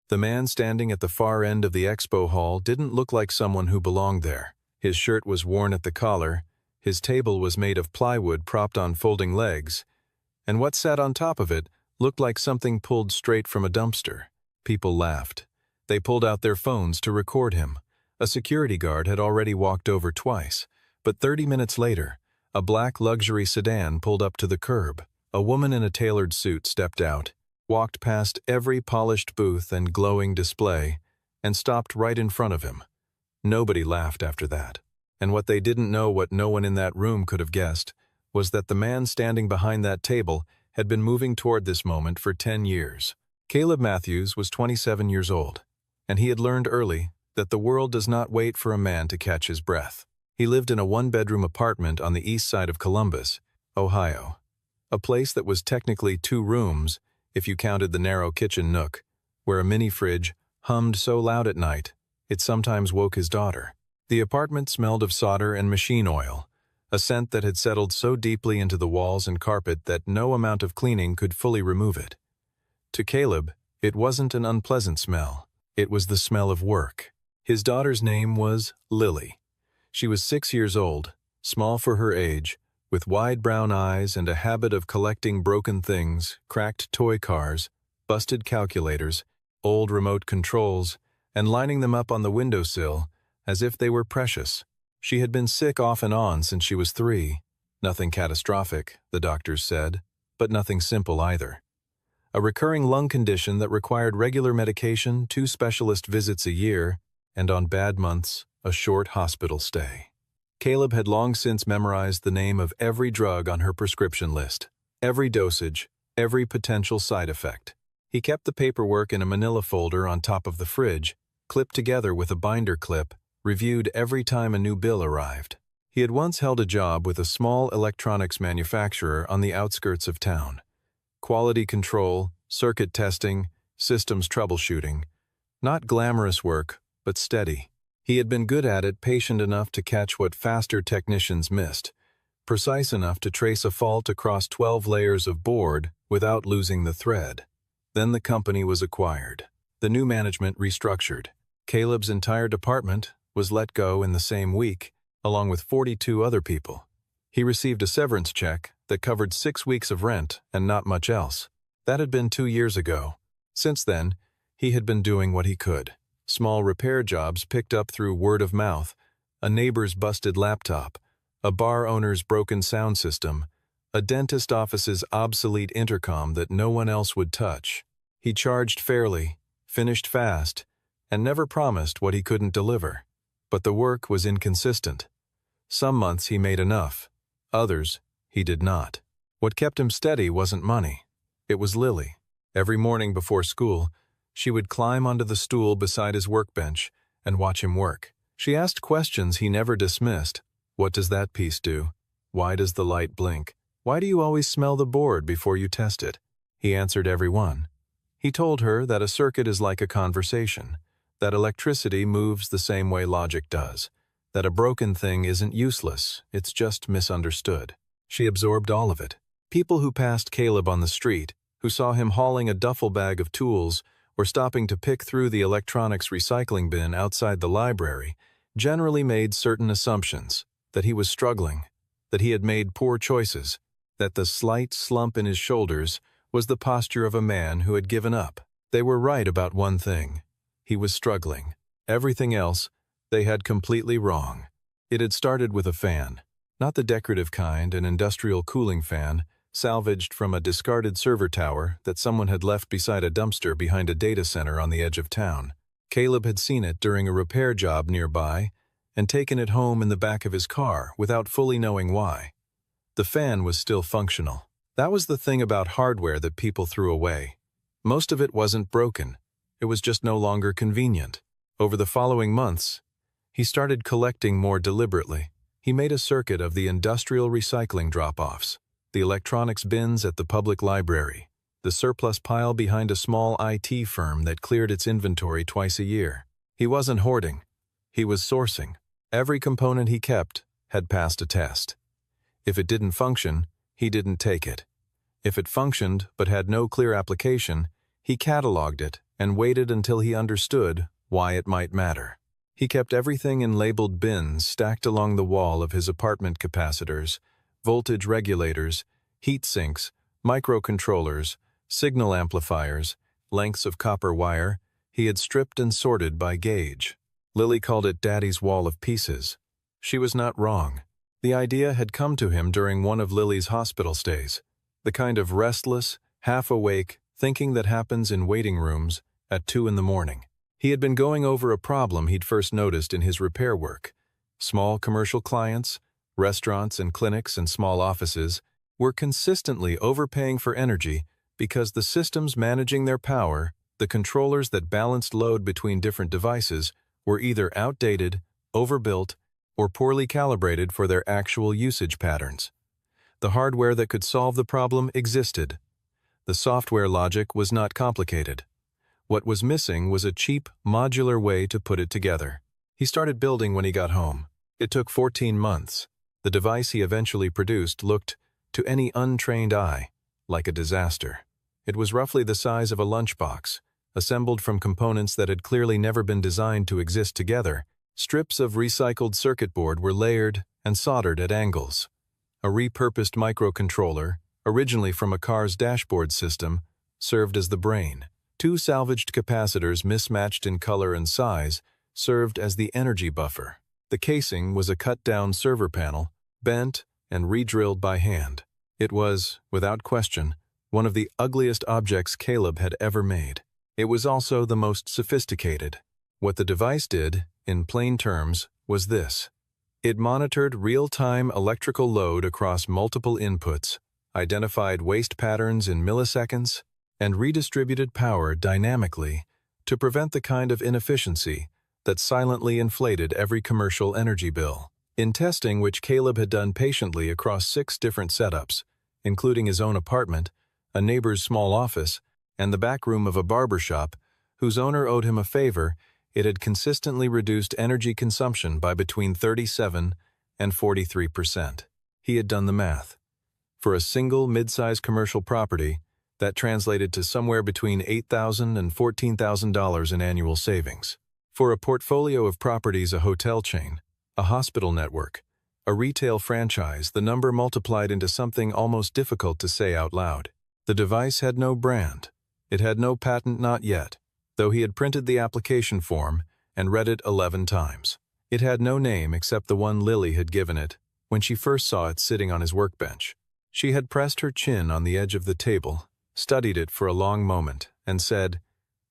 The man standing at the far end of the expo hall didn't look like someone who belonged there. His shirt was worn at the collar, his table was made of plywood propped on folding legs, and what sat on top of it looked like something pulled straight from a dumpster. People laughed. They pulled out their phones to record him. A security guard had already walked over twice, but 30 minutes later, a black luxury sedan pulled up to the curb. A woman in a tailored suit stepped out, walked past every polished booth and glowing display, and stopped right in front of him. Nobody laughed after that. And what they didn't know, what no one in that room could have guessed, was that the man standing behind that table had been moving toward this moment for 10 years. Caleb Matthews was 27 years old, and he had learned early that the world does not wait for a man to catch his breath. He lived in a one-bedroom apartment on the east side of Columbus, Ohio, a place that was technically 2 rooms if you counted the narrow kitchen nook, where a mini fridge hummed so loud at night it sometimes woke his daughter. The apartment smelled of solder and machine oil, a scent that had settled so deeply into the walls and carpet that no amount of cleaning could fully remove it. To Caleb, it wasn't an unpleasant smell. It was the smell of work. His daughter's name was Lily. She was 6 years old, small for her age, with wide brown eyes and a habit of collecting broken things, cracked toy cars, busted calculators, old remote controls, and lining them up on the windowsill as if they were precious. She had been sick off and on since she was 3. Nothing catastrophic, the doctors said, but nothing simple either. A recurring lung condition that required regular medication, 2 specialist visits a year, and on bad months, a short hospital stay. Caleb had long since memorized the name of every drug on her prescription list, every dosage, every potential side effect. He kept the paperwork in a manila folder on top of the fridge, clipped together with a binder clip, reviewed every time a new bill arrived. He had once held a job with a small electronics manufacturer on the outskirts of town. Quality control, circuit testing, systems troubleshooting. Not glamorous work, but steady. He had been good at it, patient enough to catch what faster technicians missed, precise enough to trace a fault across 12 layers of board without losing the thread. Then the company was acquired. The new management restructured. Caleb's entire department was let go in the same week, along with 42 other people. He received a severance check that covered 6 weeks of rent and not much else. That had been 2 years ago. Since then, he had been doing what he could. Small repair jobs picked up through word of mouth, a neighbor's busted laptop, a bar owner's broken sound system, a dentist office's obsolete intercom that no one else would touch. He charged fairly, finished fast, and never promised what he couldn't deliver. But the work was inconsistent. Some months he made enough, others he did not. What kept him steady wasn't money. It was Lily. Every morning before school, she would climb onto the stool beside his workbench and watch him work. She asked questions he never dismissed. What does that piece do? Why does the light blink? Why do you always smell the board before you test it? He answered every one. He told her that a circuit is like a conversation, that electricity moves the same way logic does, that a broken thing isn't useless, it's just misunderstood. She absorbed all of it. People who passed Caleb on the street, who saw him hauling a duffel bag of tools or stopping to pick through the electronics recycling bin outside the library, generally made certain assumptions, that he was struggling, that he had made poor choices, that the slight slump in his shoulders was the posture of a man who had given up. They were right about one thing. He was struggling. Everything else, they had completely wrong. It had started with a fan, not the decorative kind, an industrial cooling fan, salvaged from a discarded server tower that someone had left beside a dumpster behind a data center on the edge of town. Caleb had seen it during a repair job nearby and taken it home in the back of his car without fully knowing why. The fan was still functional. That was the thing about hardware that people threw away. Most of it wasn't broken. It was just no longer convenient. Over the following months, he started collecting more deliberately. He made a circuit of the industrial recycling drop-offs, the electronics bins at the public library, the surplus pile behind a small IT firm that cleared its inventory twice a year. He wasn't hoarding. He was sourcing. Every component he kept had passed a test. If it didn't function, he didn't take it. If it functioned but had no clear application, he cataloged it and waited until he understood why it might matter. He kept everything in labeled bins stacked along the wall of his apartment: capacitors, voltage regulators, heat sinks, microcontrollers, signal amplifiers, lengths of copper wire. He had stripped and sorted by gauge. Lily called it Daddy's wall of pieces. She was not wrong. The idea had come to him during one of Lily's hospital stays, the kind of restless, half-awake thinking that happens in waiting rooms at 2 in the morning. He had been going over a problem he'd first noticed in his repair work. Small commercial clients, restaurants and clinics and small offices were consistently overpaying for energy because the systems managing their power, the controllers that balanced load between different devices, were either outdated, overbuilt, or poorly calibrated for their actual usage patterns. The hardware that could solve the problem existed. The software logic was not complicated. What was missing was a cheap, modular way to put it together. He started building when he got home. It took 14 months. The device he eventually produced looked, to any untrained eye, like a disaster. It was roughly the size of a lunchbox, assembled from components that had clearly never been designed to exist together. Strips of recycled circuit board were layered and soldered at angles. A repurposed microcontroller, originally from a car's dashboard system, served as the brain. 2 salvaged capacitors, mismatched in color and size, served as the energy buffer. The casing was a cut-down server panel, bent and re-drilled by hand. It was, without question, one of the ugliest objects Caleb had ever made. It was also the most sophisticated. What the device did, in plain terms, was this. It monitored real-time electrical load across multiple inputs, identified waste patterns in milliseconds, and redistributed power dynamically to prevent the kind of inefficiency that silently inflated every commercial energy bill. In testing, which Caleb had done patiently across 6 different setups, including his own apartment, a neighbor's small office, and the back room of a barber shop, whose owner owed him a favor, it had consistently reduced energy consumption by between 37 and 43%. He had done the math. For a single mid-size commercial property, that translated to somewhere between $8,000 and $14,000 in annual savings. For a portfolio of properties, a hotel chain, a hospital network, a retail franchise, the number multiplied into something almost difficult to say out loud. The device had no brand. It had no patent, not yet, though he had printed the application form and read it 11 times. It had no name except the one Lily had given it when she first saw it sitting on his workbench. She had pressed her chin on the edge of the table, studied it for a long moment, and said,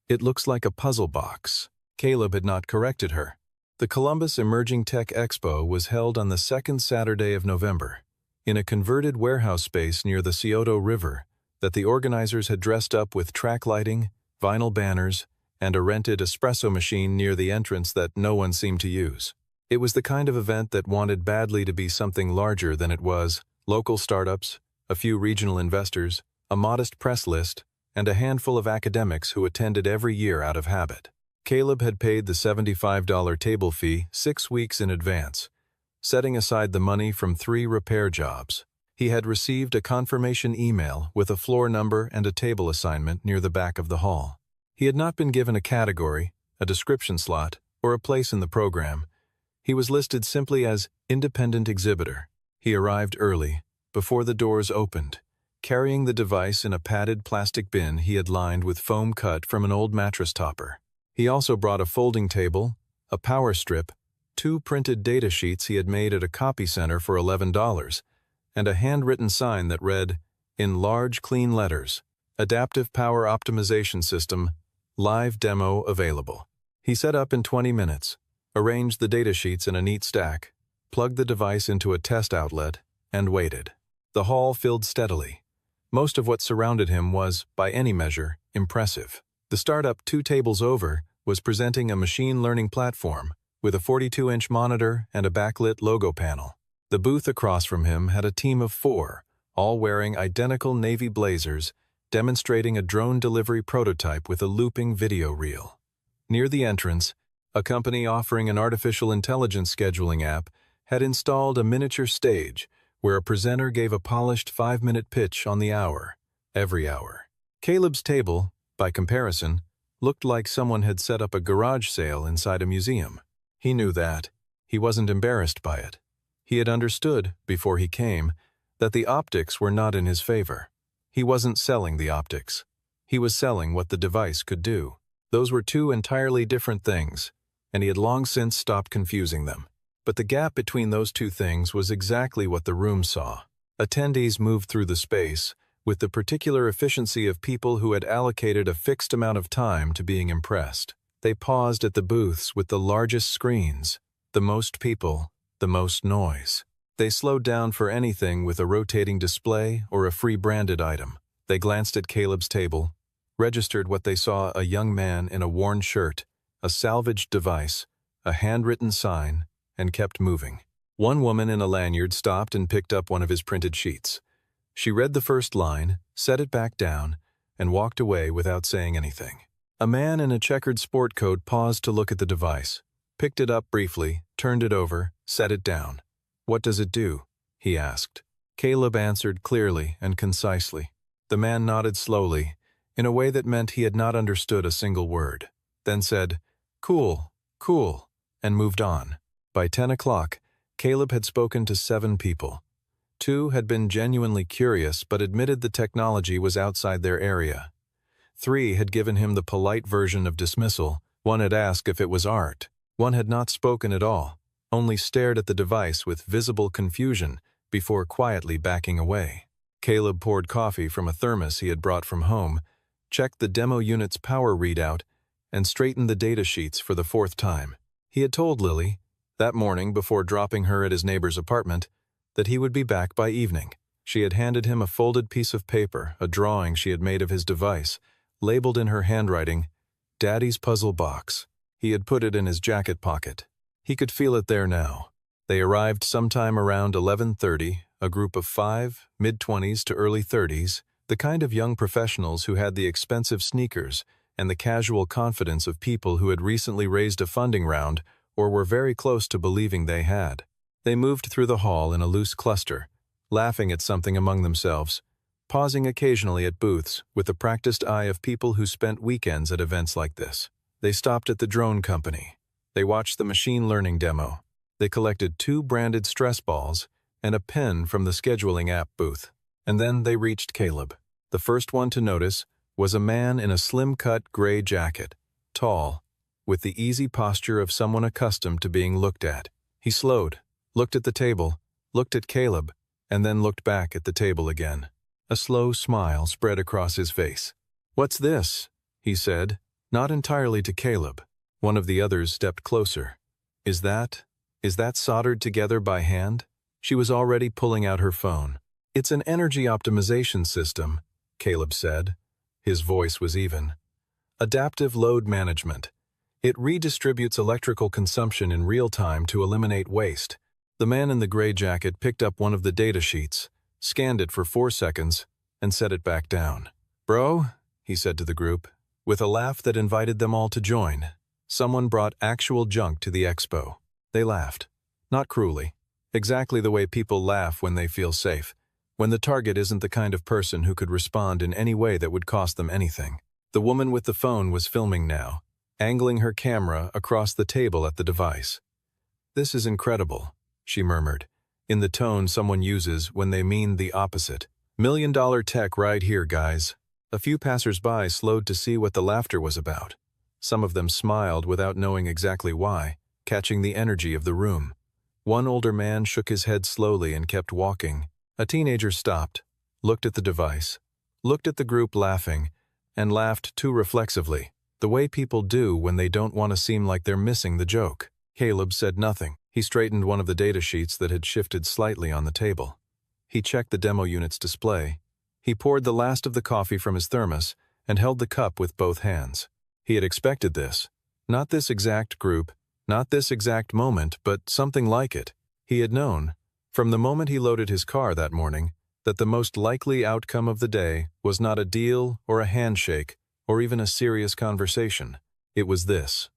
"It looks like a puzzle box." Caleb had not corrected her. The Columbus Emerging Tech Expo was held on the 2nd Saturday of November, in a converted warehouse space near the Scioto River that the organizers had dressed up with track lighting, vinyl banners, and a rented espresso machine near the entrance that no one seemed to use. It was the kind of event that wanted badly to be something larger than it was: local startups, a few regional investors, a modest press list, and a handful of academics who attended every year out of habit. Caleb had paid the $75 table fee 6 weeks in advance, setting aside the money from 3 repair jobs. He had received a confirmation email with a floor number and a table assignment near the back of the hall. He had not been given a category, a description slot, or a place in the program. He was listed simply as independent exhibitor. He arrived early, before the doors opened, carrying the device in a padded plastic bin he had lined with foam cut from an old mattress topper. He also brought a folding table, a power strip, 2 printed data sheets he had made at a copy center for $11, and a handwritten sign that read, in large, clean letters, "Adaptive Power Optimization System, Live Demo Available." He set up in 20 minutes, arranged the data sheets in a neat stack, plugged the device into a test outlet, and waited. The hall filled steadily. Most of what surrounded him was, by any measure, impressive. The startup 2 tables over was presenting a machine learning platform with a 42-inch monitor and a backlit logo panel. The booth across from him had a team of 4, all wearing identical navy blazers, demonstrating a drone delivery prototype with a looping video reel. Near the entrance, a company offering an artificial intelligence scheduling app had installed a miniature stage where a presenter gave a polished 5-minute pitch on the hour, every hour. Caleb's table, by comparison, Looked like someone had set up a garage sale inside a museum. He knew that. He wasn't embarrassed by it. He had understood, before he came, that the optics were not in his favor. He wasn't selling the optics. He was selling what the device could do. Those were two entirely different things, and he had long since stopped confusing them. But the gap between those two things was exactly what the room saw. Attendees moved through the space with the particular efficiency of people who had allocated a fixed amount of time to being impressed. They paused at the booths with the largest screens, the most people, the most noise. They slowed down for anything with a rotating display or a free branded item. They glanced at Caleb's table, registered what they saw: a young man in a worn shirt, a salvaged device, a handwritten sign, and kept moving. One woman in a lanyard stopped and picked up one of his printed sheets. She read the first line, set it back down, and walked away without saying anything. A man in a checkered sport coat paused to look at the device, picked it up briefly, turned it over, set it down. "What does it do?" he asked. Caleb answered clearly and concisely. The man nodded slowly, in a way that meant he had not understood a single word, then said, "Cool, cool," and moved on. By 10 o'clock, Caleb had spoken to 7 people. 2 had been genuinely curious but admitted the technology was outside their area. 3 had given him the polite version of dismissal. 1 had asked if it was art. 1 had not spoken at all, only stared at the device with visible confusion before quietly backing away. Caleb poured coffee from a thermos he had brought from home, checked the demo unit's power readout, and straightened the data sheets for the 4th time. He had told Lily, that morning before dropping her at his neighbor's apartment, that he would be back by evening. She had handed him a folded piece of paper, a drawing she had made of his device, labeled in her handwriting, "Daddy's Puzzle Box." He had put it in his jacket pocket. He could feel it there now. They arrived sometime around 11:30, a group of 5, mid-20s to early 30s, the kind of young professionals who had the expensive sneakers and the casual confidence of people who had recently raised a funding round or were very close to believing they had. They moved through the hall in a loose cluster, laughing at something among themselves, pausing occasionally at booths with the practiced eye of people who spent weekends at events like this. They stopped at the drone company. They watched the machine learning demo. They collected 2 branded stress balls and a pen from the scheduling app booth. And then they reached Caleb. The first one to notice was a man in a slim-cut gray jacket, tall, with the easy posture of someone accustomed to being looked at. He slowed, looked at the table, looked at Caleb, and then looked back at the table again. A slow smile spread across his face. "What's this?" he said, not entirely to Caleb. One of the others stepped closer. Is that soldered together by hand?" She was already pulling out her phone. "It's an energy optimization system," Caleb said. His voice was even. "Adaptive load management. It redistributes electrical consumption in real time to eliminate waste." The man in the gray jacket picked up one of the data sheets, scanned it for 4 seconds, and set it back down. "Bro," he said to the group, with a laugh that invited them all to join, "someone brought actual junk to the expo." They laughed. Not cruelly. Exactly the way people laugh when they feel safe, when the target isn't the kind of person who could respond in any way that would cost them anything. The woman with the phone was filming now, angling her camera across the table at the device. "This is incredible," she murmured, in the tone someone uses when they mean the opposite. "$1 million tech right here, guys." A few passers-by slowed to see what the laughter was about. Some of them smiled without knowing exactly why, catching the energy of the room. One older man shook his head slowly and kept walking. A teenager stopped, looked at the device, looked at the group laughing, and laughed too reflexively, the way people do when they don't want to seem like they're missing the joke. Caleb said nothing. He straightened one of the data sheets that had shifted slightly on the table. He checked the demo unit's display. He poured the last of the coffee from his thermos and held the cup with both hands. He had expected this. Not this exact group, not this exact moment, but something like it. He had known, from the moment he loaded his car that morning, that the most likely outcome of the day was not a deal or a handshake or even a serious conversation. It was this.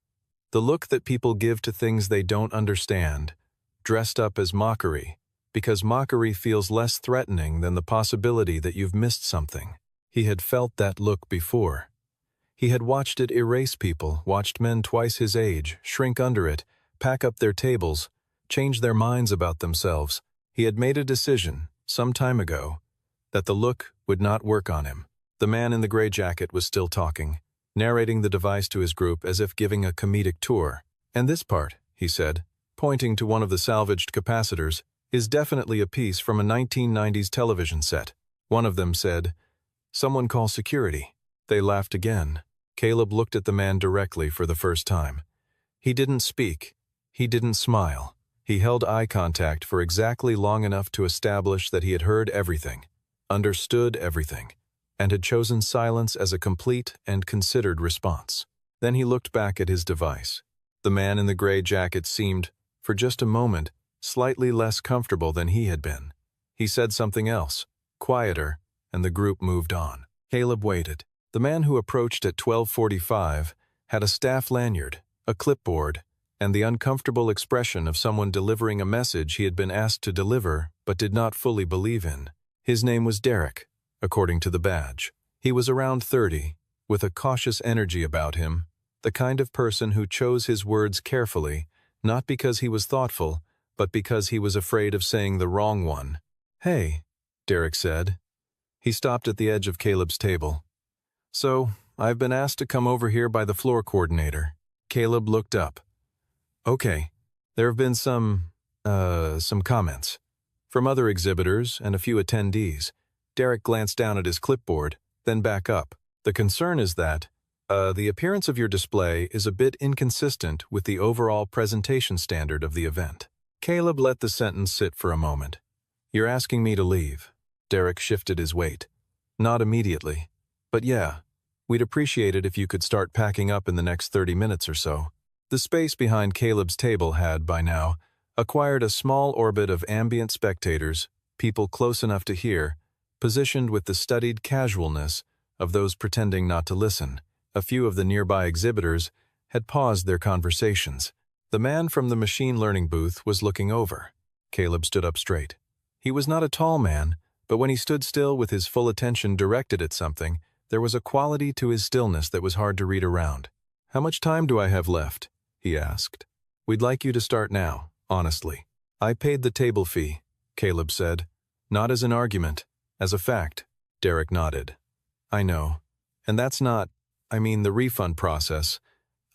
The look that people give to things they don't understand, dressed up as mockery, because mockery feels less threatening than the possibility that you've missed something. He had felt that look before. He had watched it erase people, watched men twice his age shrink under it, pack up their tables, change their minds about themselves. He had made a decision, some time ago, that the look would not work on him. The man in the gray jacket was still talking, narrating the device to his group as if giving a comedic tour. "And this part," he said, pointing to one of the salvaged capacitors, "is definitely a piece from a 1990s television set." One of them said, "Someone call security." They laughed again. Caleb looked at the man directly for the first time. He didn't speak. He didn't smile. He held eye contact for exactly long enough to establish that he had heard everything, understood everything, and had chosen silence as a complete and considered response. Then he looked back at his device. The man in the gray jacket seemed, for just a moment, slightly less comfortable than he had been. He said something else, quieter, and the group moved on. Caleb waited. The man who approached at 12:45 had a staff lanyard, a clipboard, and the uncomfortable expression of someone delivering a message he had been asked to deliver but did not fully believe in. His name was Derek, according to the badge. He was around 30, with a cautious energy about him, the kind of person who chose his words carefully, not because he was thoughtful, but because he was afraid of saying the wrong one. "Hey," Derek said. He stopped at the edge of Caleb's table. "So, I've been asked to come over here by the floor coordinator." Caleb looked up. "Okay, there have been some comments from other exhibitors and a few attendees." Derek glanced down at his clipboard, then back up. "The concern is that the appearance of your display is a bit inconsistent with the overall presentation standard of the event." Caleb let the sentence sit for a moment. "You're asking me to leave." Derek shifted his weight. "Not immediately. But yeah, we'd appreciate it if you could start packing up in the next 30 minutes or so." The space behind Caleb's table had, by now, acquired a small orbit of ambient spectators, people close enough to hear, positioned with the studied casualness of those pretending not to listen. A few of the nearby exhibitors had paused their conversations. The man from the machine learning booth was looking over. Caleb stood up straight. He was not a tall man, but when he stood still with his full attention directed at something, there was a quality to his stillness that was hard to read around. "How much time do I have left?" he asked. "We'd like you to start now, honestly." "I paid the table fee," Caleb said. "Not as an argument, as a fact." Derek nodded. "I know. And that's not, the refund process.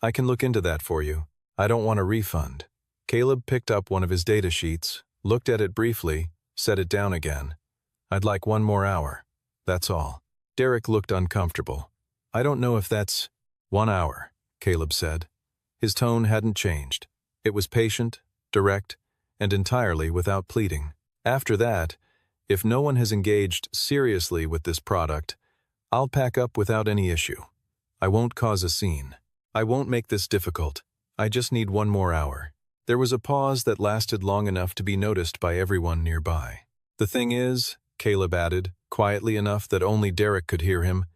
I can look into that for you. I don't want a refund." Caleb picked up one of his data sheets, looked at it briefly, set it down again. "I'd like 1 more hour. That's all." Derek looked uncomfortable. "I don't know if that's 1 hour," Caleb said. His tone hadn't changed. It was patient, direct, and entirely without pleading. "After that, if no one has engaged seriously with this product, I'll pack up without any issue. I won't cause a scene. I won't make this difficult. I just need 1 more hour." There was a pause that lasted long enough to be noticed by everyone nearby. "The thing is," Caleb added, quietly enough that only Derek could hear him,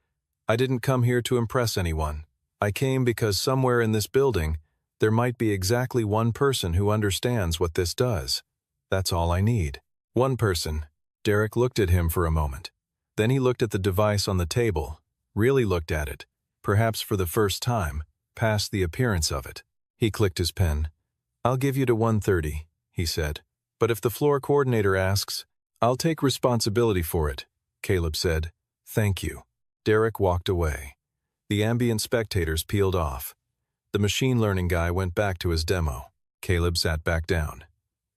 "I didn't come here to impress anyone. I came because somewhere in this building, there might be exactly one person who understands what this does. That's all I need." "One person." Derek looked at him for a moment. Then he looked at the device on the table, really looked at it, perhaps for the first time, past the appearance of it. He clicked his pen. "I'll give you to 1:30, he said. "But if the floor coordinator asks, I'll take responsibility for it," Caleb said. "Thank you." Derek walked away. The ambient spectators peeled off. The machine learning guy went back to his demo. Caleb sat back down.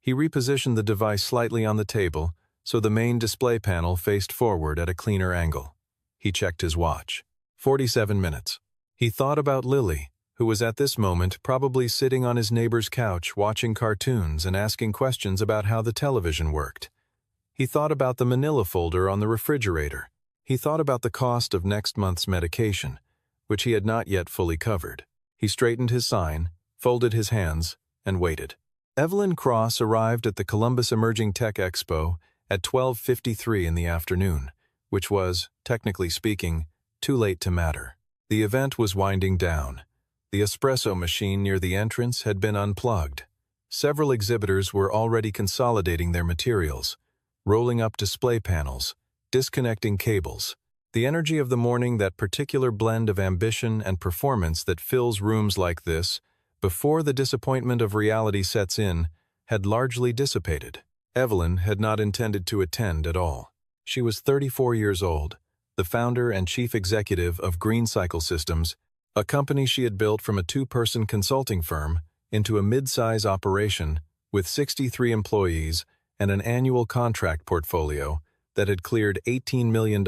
He repositioned the device slightly on the table so the main display panel faced forward at a cleaner angle. He checked his watch. 47 minutes. He thought about Lily, who was at this moment probably sitting on his neighbor's couch watching cartoons and asking questions about how the television worked. He thought about the manila folder on the refrigerator. He thought about the cost of next month's medication, which he had not yet fully covered. He straightened his sign, folded his hands, and waited. Evelyn Cross arrived at the Columbus Emerging Tech Expo at 12:53 in the afternoon, which was, technically speaking, too late to matter. The event was winding down. The espresso machine near the entrance had been unplugged. Several exhibitors were already consolidating their materials, rolling up display panels, disconnecting cables, The energy of the morning, that particular blend of ambition and performance that fills rooms like this, before the disappointment of reality sets in, had largely dissipated. Evelyn had not intended to attend at all. She was 34 years old, the founder and chief executive of Green Cycle Systems, a company she had built from a two-person consulting firm into a mid-size operation with 63 employees and an annual contract portfolio that had cleared $18 million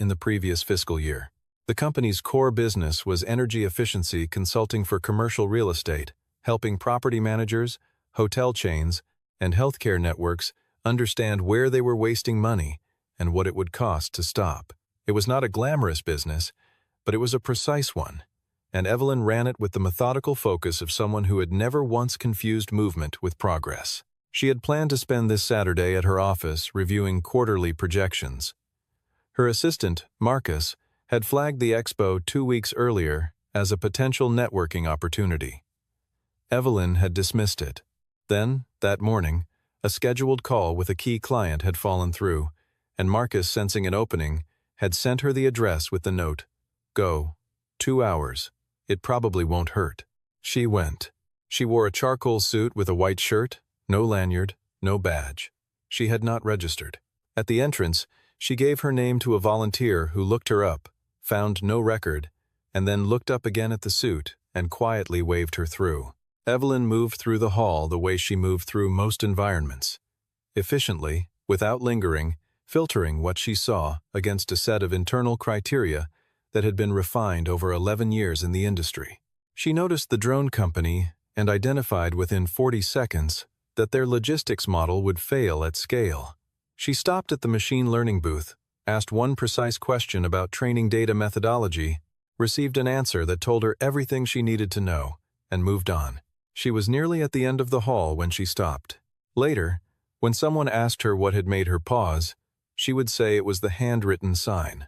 in the previous fiscal year. The company's core business was energy efficiency consulting for commercial real estate, helping property managers, hotel chains, and healthcare networks understand where they were wasting money and what it would cost to stop. It was not a glamorous business, but it was a precise one, and Evelyn ran it with the methodical focus of someone who had never once confused movement with progress. She had planned to spend this Saturday at her office reviewing quarterly projections. Her assistant, Marcus, had flagged the expo 2 weeks earlier as a potential networking opportunity. Evelyn had dismissed it. Then, that morning, a scheduled call with a key client had fallen through, and Marcus, sensing an opening, had sent her the address with the note, "Go. 2 hours. It probably won't hurt." She went. She wore a charcoal suit with a white shirt, no lanyard, no badge. She had not registered. At the entrance, she gave her name to a volunteer who looked her up, found no record, and then looked up again at the suit and quietly waved her through. Evelyn moved through the hall the way she moved through most environments, efficiently, without lingering, filtering what she saw against a set of internal criteria that had been refined over 11 years in the industry. She noticed the drone company and identified within 40 seconds that their logistics model would fail at scale. She stopped at the machine learning booth, asked one precise question about training data methodology, received an answer that told her everything she needed to know, and moved on. She was nearly at the end of the hall when she stopped. Later, when someone asked her what had made her pause, she would say it was the handwritten sign.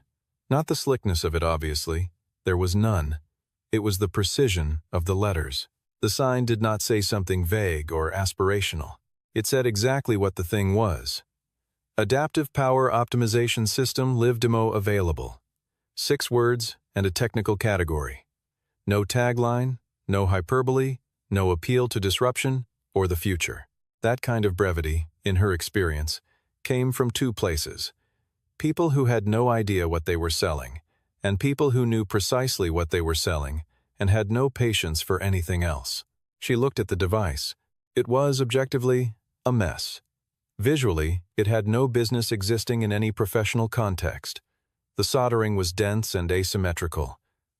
Not the slickness of it, obviously. There was none. It was the precision of the letters. The sign did not say something vague or aspirational. It said exactly what the thing was. Adaptive Power Optimization System Live Demo Available. 6 words and a technical category. No tagline, no hyperbole, no appeal to disruption or the future. That kind of brevity, in her experience, came from 2 places: people who had no idea what they were selling, and people who knew precisely what they were selling and had no patience for anything else. She looked at the device. It was, objectively, a mess. Visually, it had no business existing in any professional context. The soldering was dense and asymmetrical.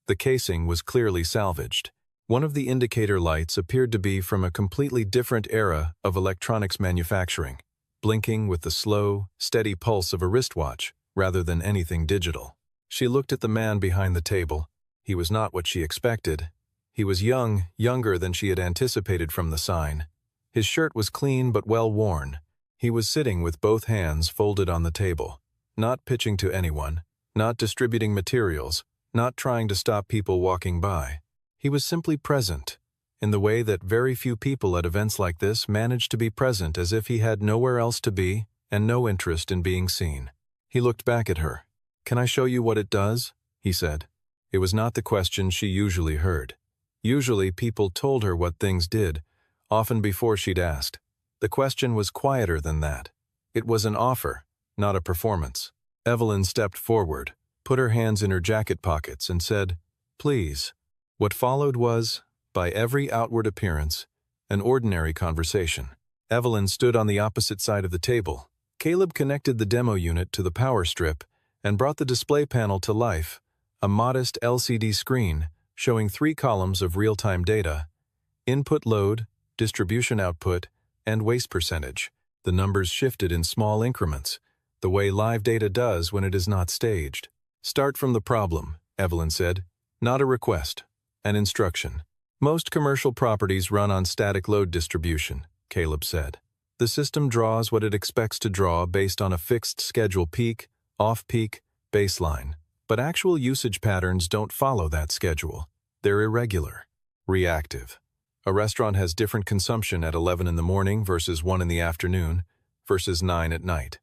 The casing was clearly salvaged. One of the indicator lights appeared to be from a completely different era of electronics manufacturing, blinking with the slow, steady pulse of a wristwatch rather than anything digital. She looked at the man behind the table. He was not what she expected. He was young, younger than she had anticipated from the sign. His shirt was clean but well worn. He was sitting with both hands folded on the table, not pitching to anyone, not distributing materials, not trying to stop people walking by. He was simply present, in the way that very few people at events like this manage to be present, as if he had nowhere else to be and no interest in being seen. He looked back at her. "Can I show you what it does?" he said. It was not the question she usually heard. Usually people told her what things did, often before she'd asked. The question was quieter than that. It was an offer, not a performance. Evelyn stepped forward, put her hands in her jacket pockets, and said, "Please." What followed was, by every outward appearance, an ordinary conversation. Evelyn stood on the opposite side of the table. Caleb connected the demo unit to the power strip and brought the display panel to life, a modest LCD screen showing 3 columns of real-time data: input load, distribution output, and waste percentage. The numbers shifted in small increments, the way live data does when it is not staged. "Start from the problem," Evelyn said. "Not a request, an instruction." "Most commercial properties run on static load distribution," Caleb said. "The system draws what it expects to draw based on a fixed schedule peak, off-peak, baseline. But actual usage patterns don't follow that schedule. They're irregular, reactive. A restaurant has different consumption at 11 in the morning versus 1 in the afternoon versus 9 at night.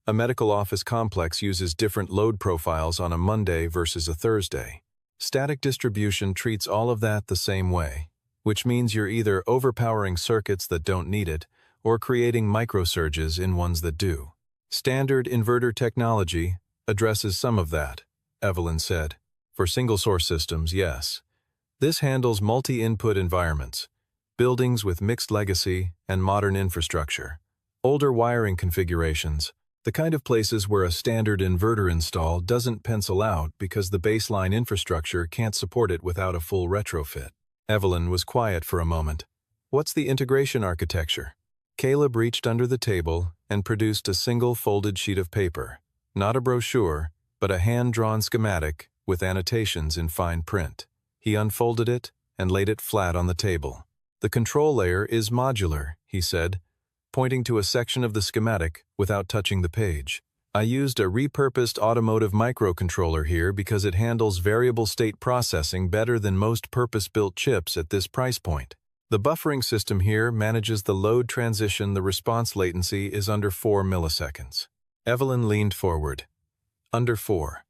A medical office complex uses different load profiles on a Monday versus a Thursday. Static distribution treats all of that the same way, which means you're either overpowering circuits that don't need it or creating microsurges in ones that do. Standard inverter technology addresses some of that, Evelyn said. For single-source systems, yes. This handles multi-input environments, buildings with mixed legacy and modern infrastructure, older wiring configurations, the kind of places where a standard inverter install doesn't pencil out because the baseline infrastructure can't support it without a full retrofit. Evelyn was quiet for a moment. What's the integration architecture? Caleb reached under the table and produced a single folded sheet of paper, not a brochure, but a hand-drawn schematic with annotations in fine print. He unfolded it and laid it flat on the table. The control layer is modular, he said, pointing to a section of the schematic without touching the page. I used a repurposed automotive microcontroller here because it handles variable state processing better than most purpose-built chips at this price point. The buffering system here manages the load transition. The response latency is under 4 milliseconds. Evelyn leaned forward. Under 4.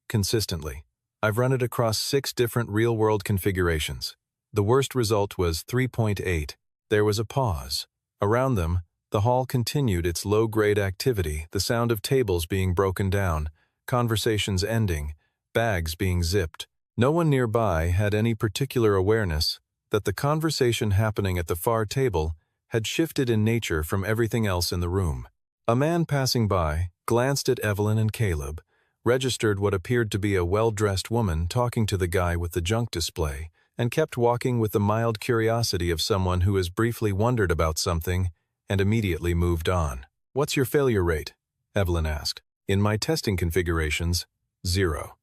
Consistently. I've run it across 6 different real-world configurations. The worst result was 3.8. There was a pause. Around them, the hall continued its low-grade activity, the sound of tables being broken down, conversations ending, bags being zipped. No one nearby had any particular awareness that the conversation happening at the far table had shifted in nature from everything else in the room. A man passing by glanced at Evelyn and Caleb, registered what appeared to be a well-dressed woman talking to the guy with the junk display, and kept walking with the mild curiosity of someone who has briefly wondered about something and immediately moved on. What's your failure rate? Evelyn asked. In my testing configurations, 0.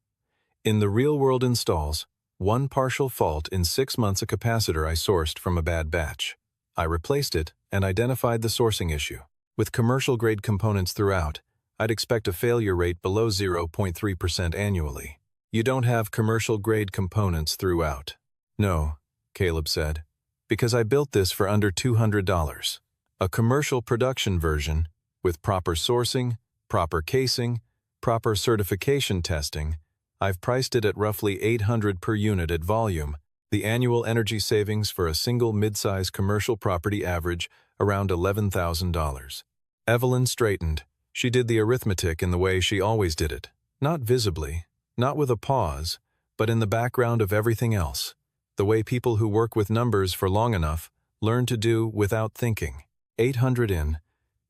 In the real-world installs, 1 partial fault in 6 months. A capacitor I sourced from a bad batch. I replaced it and identified the sourcing issue. With commercial-grade components throughout, I'd expect a failure rate below 0.3% annually. You don't have commercial-grade components throughout. No, Caleb said, because I built this for under $200. A commercial production version, with proper sourcing, proper casing, proper certification testing, I've priced it at roughly $800 per unit at volume. The annual energy savings for a single mid-size commercial property average around $11,000. Evelyn straightened. She did the arithmetic in the way she always did it. Not visibly, not with a pause, but in the background of everything else. The way people who work with numbers for long enough learn to do without thinking. 800 in,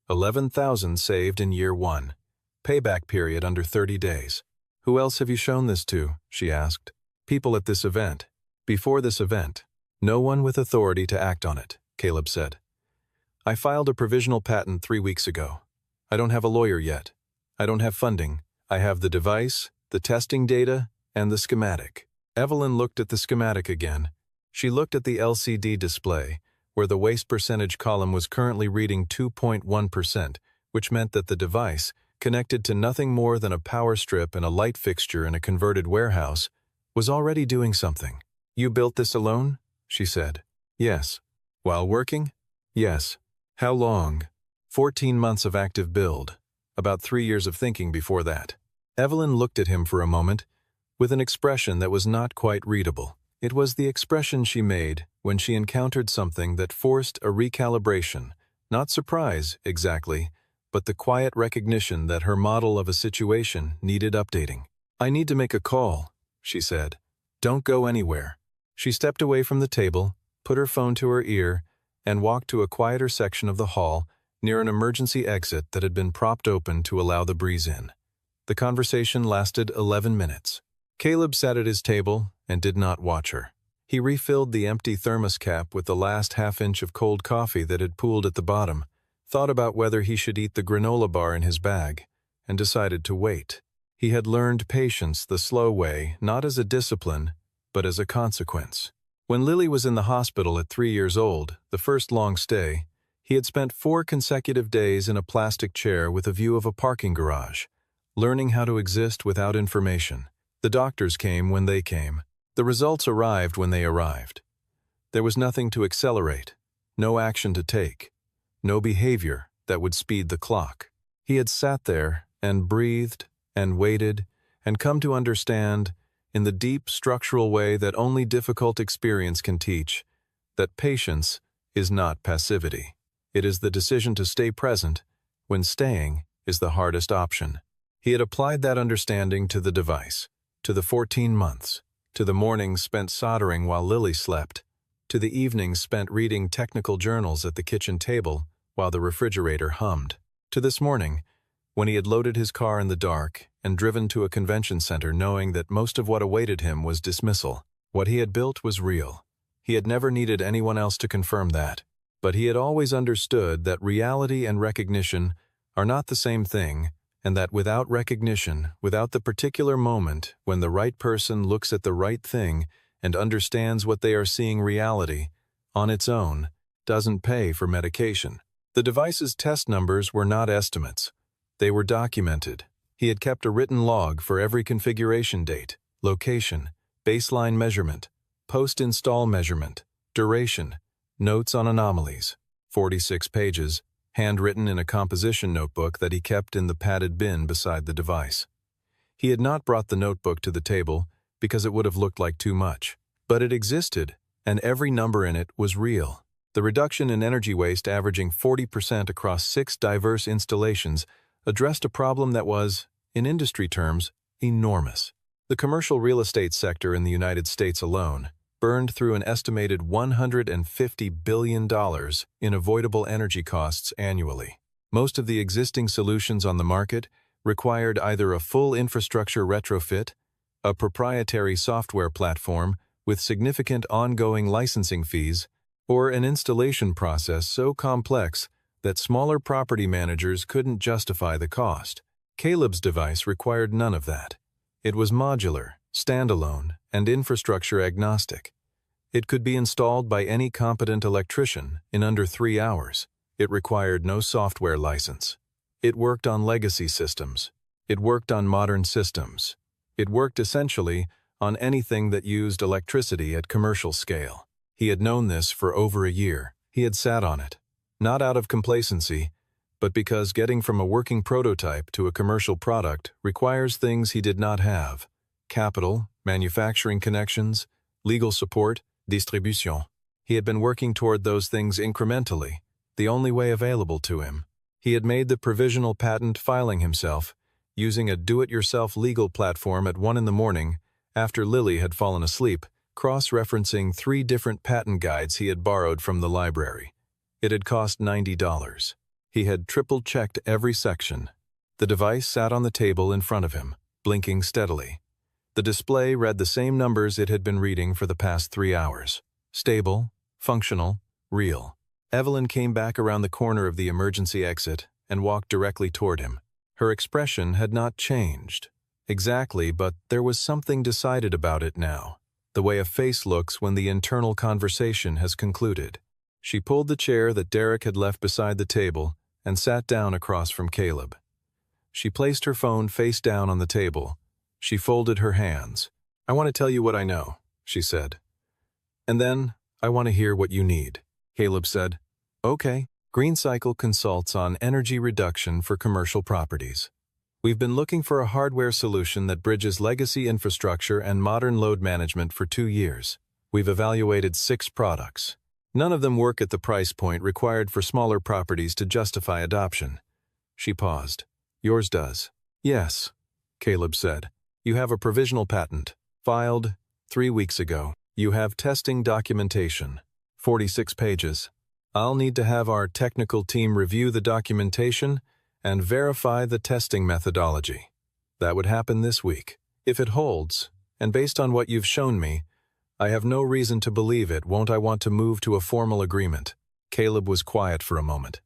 11,000 saved in year 1. Payback period under 30 days. Who else have you shown this to? She asked. People at this event. Before this event. No one with authority to act on it, Caleb said. I filed a provisional patent 3 weeks ago. I don't have a lawyer yet. I don't have funding. I have the device, the testing data, and the schematic. Evelyn looked at the schematic again. She looked at the LCD display, where the waste percentage column was currently reading 2.1%, which meant that the device, connected to nothing more than a power strip and a light fixture in a converted warehouse, was already doing something. You built this alone? She said. Yes. While working? Yes. How long? 14 months of active build. About 3 years of thinking before that. Evelyn looked at him for a moment, with an expression that was not quite readable. It was the expression she made when she encountered something that forced a recalibration, not surprise, exactly, but the quiet recognition that her model of a situation needed updating. I need to make a call, she said. Don't go anywhere. She stepped away from the table, put her phone to her ear, and walked to a quieter section of the hall near an emergency exit that had been propped open to allow the breeze in. The conversation lasted 11 minutes. Caleb sat at his table and did not watch her. He refilled the empty thermos cap with the last half-inch of cold coffee that had pooled at the bottom, thought about whether he should eat the granola bar in his bag, and decided to wait. He had learned patience the slow way, not as a discipline, but as a consequence. When Lily was in the hospital at 3 years old, the first long stay, he had spent 4 consecutive days in a plastic chair with a view of a parking garage, learning how to exist without information. The doctors came when they came. The results arrived when they arrived. There was nothing to accelerate, no action to take, no behavior that would speed the clock. He had sat there and breathed and waited and come to understand, in the deep structural way that only difficult experience can teach, that patience is not passivity. It is the decision to stay present when staying is the hardest option. He had applied that understanding to the device, to the 14 months, to the mornings spent soldering while Lily slept, to the evenings spent reading technical journals at the kitchen table while the refrigerator hummed, to this morning, when he had loaded his car in the dark and driven to a convention center knowing that most of what awaited him was dismissal. What he had built was real. He had never needed anyone else to confirm that, but he had always understood that reality and recognition are not the same thing, and that without recognition, without the particular moment when the right person looks at the right thing and understands what they are seeing, reality, on its own, doesn't pay for medication. The device's test numbers were not estimates. They were documented. He had kept a written log for every configuration date, location, baseline measurement, post-install measurement, duration, notes on anomalies. 46 pages, handwritten in a composition notebook that he kept in the padded bin beside the device. He had not brought the notebook to the table because it would have looked like too much. But it existed, and every number in it was real. The reduction in energy waste, averaging 40% across 6 diverse installations, addressed a problem that was, in industry terms, enormous. The commercial real estate sector in the United States alone burned through an estimated $150 billion in avoidable energy costs annually. Most of the existing solutions on the market required either a full infrastructure retrofit, a proprietary software platform with significant ongoing licensing fees, or an installation process so complex that smaller property managers couldn't justify the cost. Caleb's device required none of that. It was modular, standalone, and infrastructure agnostic. It could be installed by any competent electrician in under 3 hours. It required no software license. It worked on legacy systems. It worked on modern systems. It worked essentially on anything that used electricity at commercial scale. He had known this for over a year. He had sat on it, not out of complacency, but because getting from a working prototype to a commercial product requires things he did not have: capital, manufacturing connections, legal support, distribution. He had been working toward those things incrementally, the only way available to him. He had made the provisional patent filing himself, using a do-it-yourself legal platform at 1 a.m. after Lily had fallen asleep, cross-referencing 3 different patent guides he had borrowed from the library. It had cost $90. He had triple-checked every section. The device sat on the table in front of him, blinking steadily. The display read the same numbers it had been reading for the past 3 hours. Stable, functional, real. Evelyn came back around the corner of the emergency exit and walked directly toward him. Her expression had not changed exactly, but there was something decided about it now, the way a face looks when the internal conversation has concluded. She pulled the chair that Derek had left beside the table and sat down across from Caleb. She placed her phone face down on the table. She folded her hands. "I want to tell you what I know," she said. "And then I want to hear what you need." Caleb said, "Okay." Green Cycle consults on energy reduction for commercial properties. We've been looking for a hardware solution that bridges legacy infrastructure and modern load management for 2 years. We've evaluated 6 products. None of them work at the price point required for smaller properties to justify adoption. She paused. "Yours does." "Yes," Caleb said. "You have a provisional patent, filed 3 weeks ago. You have testing documentation, 46 pages. I'll need to have our technical team review the documentation and verify the testing methodology. That would happen this week. If it holds, and based on what you've shown me, I have no reason to believe it. Won't I want to move to a formal agreement?" Caleb was quiet for a moment.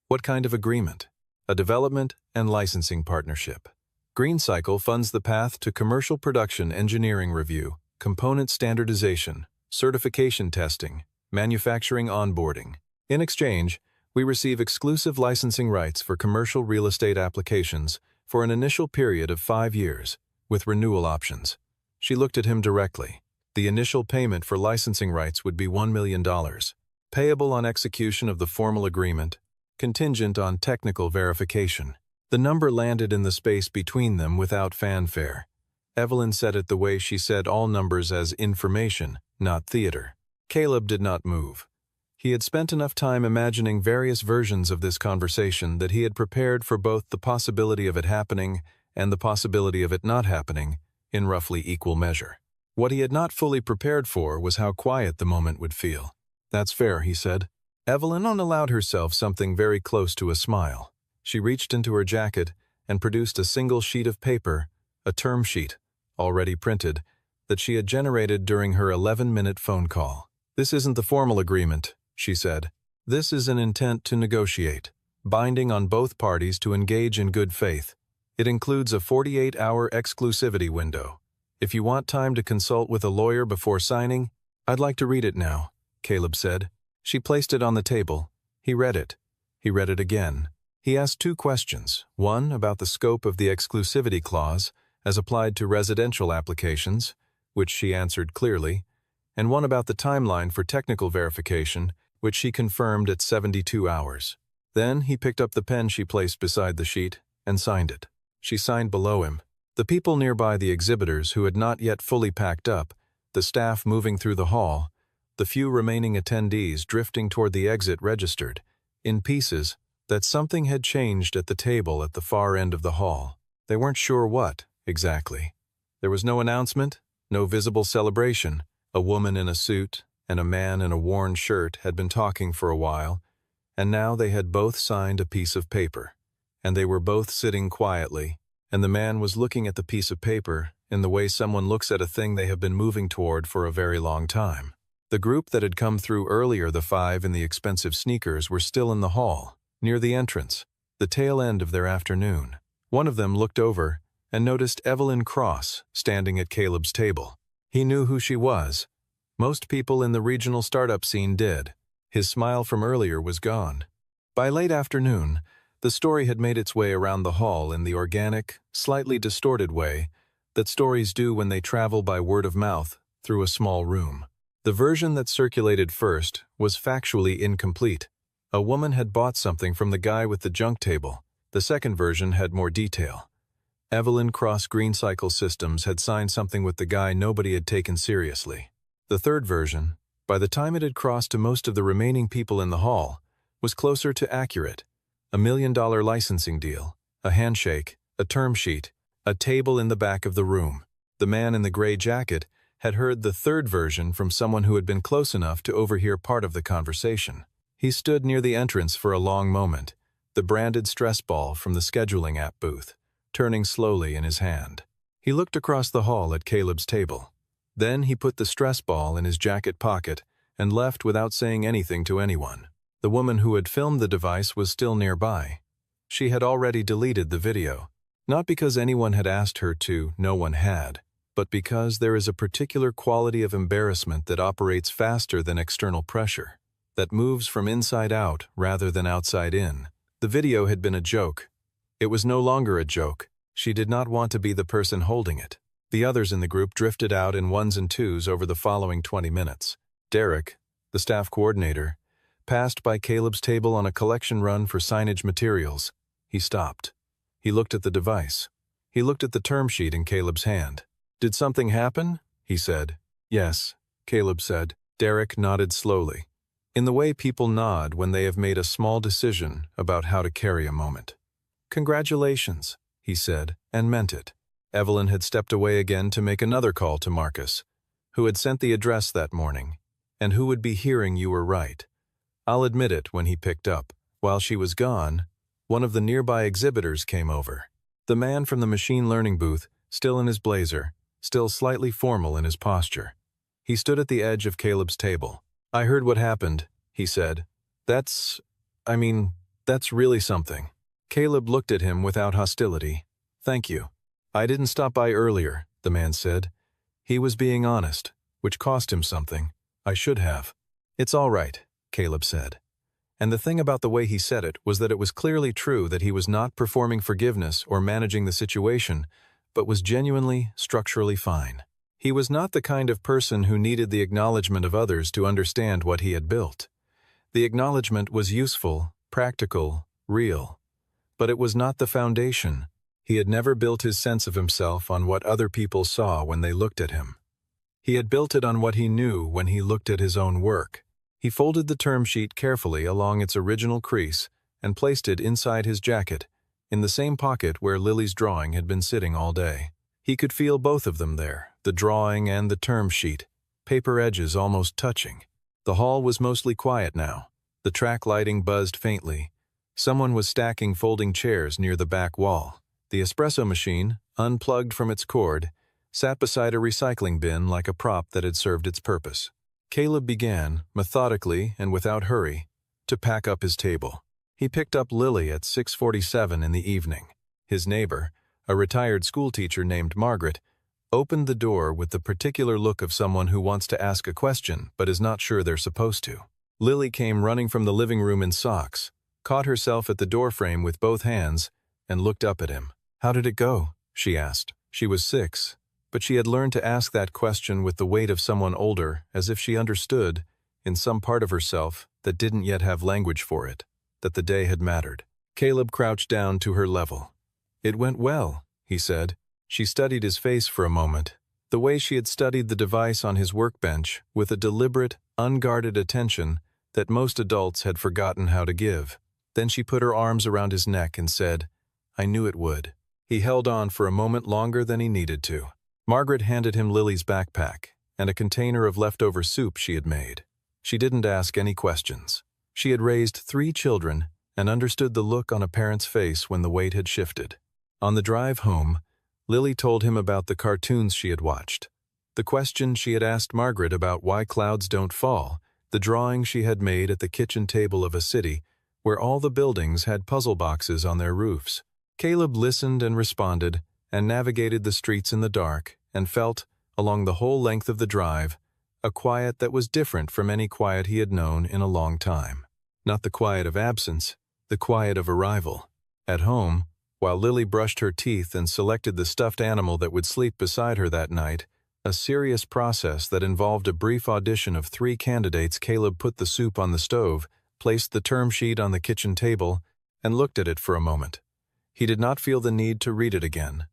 "What kind of agreement?" "A development and licensing partnership. Green Cycle funds the path to commercial production engineering review, component standardization, certification testing, manufacturing onboarding. In exchange, we receive exclusive licensing rights for commercial real estate applications for an initial period of 5 years, with renewal options." She looked at him directly. The initial payment for licensing rights would be $1 million, payable on execution of the formal agreement, contingent on technical verification. The number landed in the space between them without fanfare. Evelyn said it the way she said all numbers as information, not theater. Caleb did not move. He had spent enough time imagining various versions of this conversation that he had prepared for both the possibility of it happening and the possibility of it not happening in roughly equal measure. What he had not fully prepared for was how quiet the moment would feel. "That's fair," he said. Evelyn allowed herself something very close to a smile. She reached into her jacket and produced a single sheet of paper, a term sheet, already printed, that she had generated during her 11-minute phone call. "This isn't the formal agreement," she said. "This is an intent to negotiate, binding on both parties to engage in good faith. It includes a 48-hour exclusivity window. If you want time to consult with a lawyer before signing, I'd like to read it now," Caleb said. She placed it on the table. He read it. He read it again. He asked 2 questions, one about the scope of the exclusivity clause as applied to residential applications, which she answered clearly, and one about the timeline for technical verification, which she confirmed at 72 hours. Then he picked up the pen she placed beside the sheet and signed it. She signed below him. The people nearby, the exhibitors who had not yet fully packed up, the staff moving through the hall, the few remaining attendees drifting toward the exit, registered, in pieces, that something had changed at the table at the far end of the hall. They weren't sure what, exactly. There was no announcement, no visible celebration. A woman in a suit and a man in a worn shirt had been talking for a while, and now they had both signed a piece of paper. And they were both sitting quietly, and the man was looking at the piece of paper in the way someone looks at a thing they have been moving toward for a very long time. The group that had come through earlier, the 5 in the expensive sneakers, were still in the hall, near the entrance, the tail end of their afternoon. One of them looked over and noticed Evelyn Cross standing at Caleb's table. He knew who she was. Most people in the regional startup scene did. His smile from earlier was gone. By late afternoon, the story had made its way around the hall in the organic, slightly distorted way that stories do when they travel by word of mouth through a small room. The version that circulated first was factually incomplete. A woman had bought something from the guy with the junk table. The second version had more detail. Evelyn Cross Green Cycle Systems had signed something with the guy nobody had taken seriously. The third version, by the time it had crossed to most of the remaining people in the hall, was closer to accurate. $1 million licensing deal, a handshake, a term sheet, a table in the back of the room. The man in the gray jacket had heard the third version from someone who had been close enough to overhear part of the conversation. He stood near the entrance for a long moment, the branded stress ball from the scheduling app booth, turning slowly in his hand. He looked across the hall at Caleb's table. Then he put the stress ball in his jacket pocket and left without saying anything to anyone. The woman who had filmed the device was still nearby. She had already deleted the video. Not because anyone had asked her to, no one had, but because there is a particular quality of embarrassment that operates faster than external pressure, that moves from inside out rather than outside in. The video had been a joke. It was no longer a joke. She did not want to be the person holding it. The others in the group drifted out in 1s and 2s over the following 20 minutes. Derek, the staff coordinator, passed by Caleb's table on a collection run for signage materials. He stopped. He looked at the device. He looked at the term sheet in Caleb's hand. "Did something happen?" he said. "Yes," Caleb said. Derek nodded slowly, in the way people nod when they have made a small decision about how to carry a moment. "Congratulations," he said, and meant it. Evelyn had stepped away again to make another call to Marcus, who had sent the address that morning, and who would be hearing you were right. I'll admit it when he picked up. While she was gone, one of the nearby exhibitors came over. The man from the machine learning booth, still in his blazer, still slightly formal in his posture. He stood at the edge of Caleb's table. "I heard what happened," he said. That's really something." Caleb looked at him without hostility. "Thank you. I didn't stop by earlier," the man said. He was being honest, which cost him something. "I should have." "It's all right," Caleb said. And the thing about the way he said it was that it was clearly true that he was not performing forgiveness or managing the situation, but was genuinely, structurally fine. He was not the kind of person who needed the acknowledgement of others to understand what he had built. The acknowledgement was useful, practical, real. But it was not the foundation. He had never built his sense of himself on what other people saw when they looked at him. He had built it on what he knew when he looked at his own work. He folded the term sheet carefully along its original crease and placed it inside his jacket, in the same pocket where Lily's drawing had been sitting all day. He could feel both of them there, the drawing and the term sheet, paper edges almost touching. The hall was mostly quiet now. The track lighting buzzed faintly. Someone was stacking folding chairs near the back wall. The espresso machine, unplugged from its cord, sat beside a recycling bin like a prop that had served its purpose. Caleb began, methodically and without hurry, to pack up his table. He picked up Lily at 6:47 in the evening. His neighbor, a retired schoolteacher named Margaret, opened the door with the particular look of someone who wants to ask a question but is not sure they're supposed to. Lily came running from the living room in socks, caught herself at the doorframe with both hands, and looked up at him. "How did it go?" she asked. She was 6, but she had learned to ask that question with the weight of someone older, as if she understood, in some part of herself that didn't yet have language for it, that the day had mattered. Caleb crouched down to her level. "It went well," he said. She studied his face for a moment, the way she had studied the device on his workbench, with a deliberate, unguarded attention that most adults had forgotten how to give. Then she put her arms around his neck and said, "I knew it would." He held on for a moment longer than he needed to. Margaret handed him Lily's backpack and a container of leftover soup she had made. She didn't ask any questions. She had raised 3 children and understood the look on a parent's face when the weight had shifted. On the drive home, Lily told him about the cartoons she had watched, the question she had asked Margaret about why clouds don't fall, the drawing she had made at the kitchen table of a city where all the buildings had puzzle boxes on their roofs. Caleb listened and responded, and navigated the streets in the dark, and felt, along the whole length of the drive, a quiet that was different from any quiet he had known in a long time. Not the quiet of absence, the quiet of arrival. At home, while Lily brushed her teeth and selected the stuffed animal that would sleep beside her that night, a serious process that involved a brief audition of 3 candidates, Caleb put the soup on the stove, placed the term sheet on the kitchen table, and looked at it for a moment. He did not feel the need to read it again.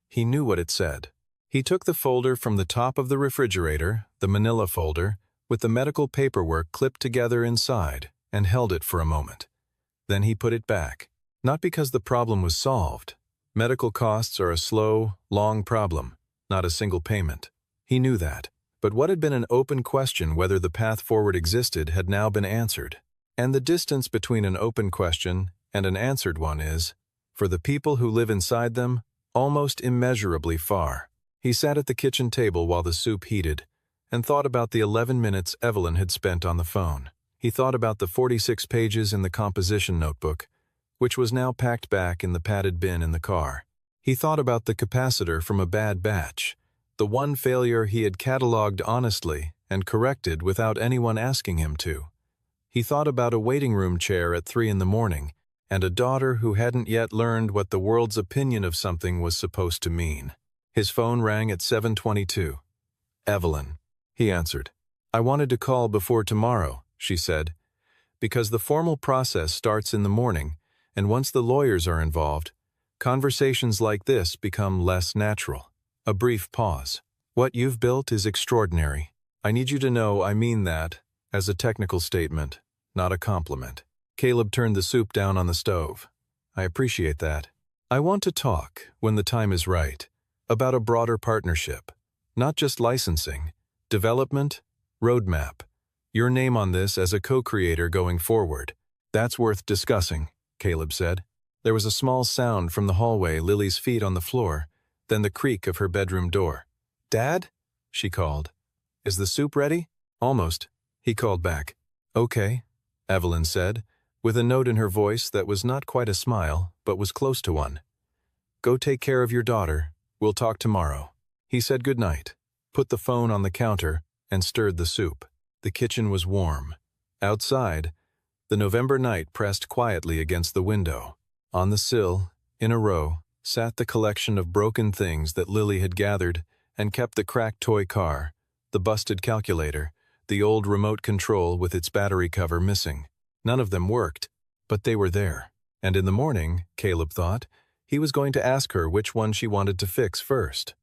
He knew what it said. He took the folder from the top of the refrigerator, the manila folder, with the medical paperwork clipped together inside, and held it for a moment. Then he put it back. Not because the problem was solved. Medical costs are a slow, long problem, not a single payment. He knew that. But what had been an open question, whether the path forward existed, had now been answered. And the distance between an open question and an answered one is, for the people who live inside them, almost immeasurably far. He sat at the kitchen table while the soup heated, and thought about the 11 minutes Evelyn had spent on the phone. He thought about the 46 pages in the composition notebook, which was now packed back in the padded bin in the car. He thought about the capacitor from a bad batch, the one failure he had catalogued honestly and corrected without anyone asking him to. He thought about a waiting room chair at 3 in the morning, and a daughter who hadn't yet learned what the world's opinion of something was supposed to mean. His phone rang at 7:22. "Evelyn," he answered. "I wanted to call before tomorrow," she said, "because the formal process starts in the morning, and once the lawyers are involved, conversations like this become less natural." A brief pause. "What you've built is extraordinary. I need you to know I mean that as a technical statement, not a compliment." Caleb turned the soup down on the stove. "I appreciate that. I want to talk, when the time is right, about a broader partnership. Not just licensing, development, roadmap. Your name on this as a co-creator going forward. That's worth discussing," Caleb said. There was a small sound from the hallway, Lily's feet on the floor, then the creak of her bedroom door. "Dad?" she called. "Is the soup ready?" "Almost," he called back. "Okay," Evelyn said, with a note in her voice that was not quite a smile, but was close to one. "Go take care of your daughter. We'll talk tomorrow." He said goodnight, put the phone on the counter, and stirred the soup. The kitchen was warm. Outside, the November night pressed quietly against the window. On the sill, in a row, sat the collection of broken things that Lily had gathered and kept: the cracked toy car, the busted calculator, the old remote control with its battery cover missing. None of them worked, but they were there. And in the morning, Caleb thought, he was going to ask her which one she wanted to fix first.